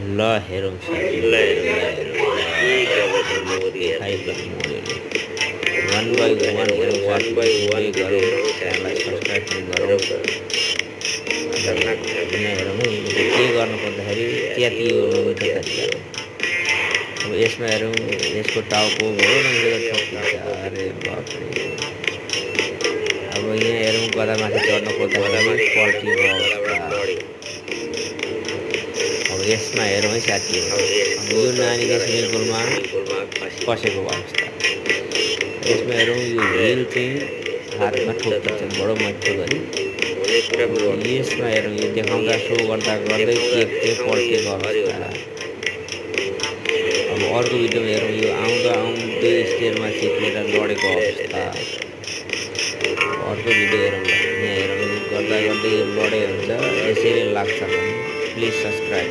ल हेरौँ साथी ल हेरौँ के गर्दैछ मोदी देखाइदिउँ मोडीले वान बाई वान हेरौँ वान साथी बाई वान भिडियो गरौँ भिडियो च्यानललाई सब्सक्राइब पनि गरौँ हेरौँ खतरनाक यहाँ हेरौँ है यो चाहिँ के गर्नु पर्दाखेरि च्याति गर्नु मिठो तरिकाले अब यसमा हेरौँ यसको टाउको भयो रङले ठोकिन्छ अरे बाफरे अब यहाँ हेरौँ गदामाथि चढ्नु पर्दाखेरि पल्टिएको अवस्था अब यसमा हेरौँ है साथीहरू अब यो नानीले स्विमिङ पुलमा पसेको अवस्था यसमा हेरौँ यो हिल चाहिँ हातमा ठोकिन्छ बडो मट्टो गरी यसमा हेरौँ यो देखाउँदा सो गर्दा गर्दै केक चाहिँ पल्टेको अवस्था अब अर्को भिडियोमा हेरौँ यो आउँदै स्टेयरमा चिप्लेर लडेको अवस्था अर्को भिडियो हेरौँ यहाँ हेरौँ गर्दा गर्दै लडे हुन्छ यसरी लाग्छ भने प्लिज सब्सक्राइब